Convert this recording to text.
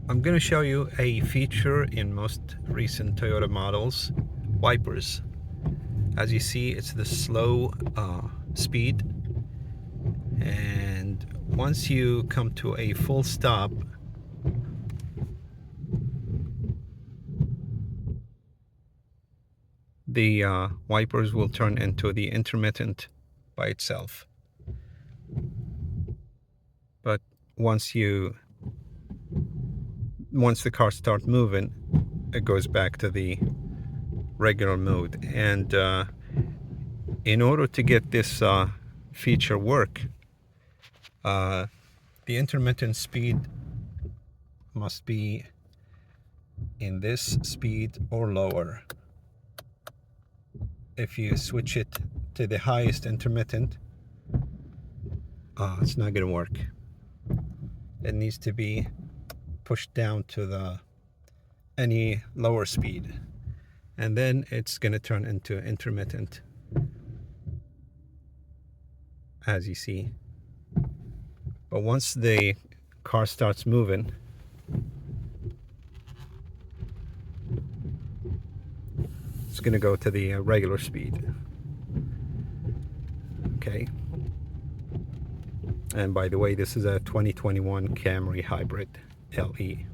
I'm going to show you a feature in most recent Toyota models, wipers. As you see, it's the slow speed, and once you come to a full stop, the wipers will turn into the intermittent by itself. But once the car starts moving, it goes back to the regular mode. And in order to get this feature work, the intermittent speed must be in this speed or lower. If you switch it to the highest intermittent, it's not going to work. It needs to be pushed down to any lower speed, and then it's going to turn into intermittent, as you see. But once the car starts moving, it's going to go to the regular speed. Okay. And by the way, this is a 2021 Camry Hybrid LE.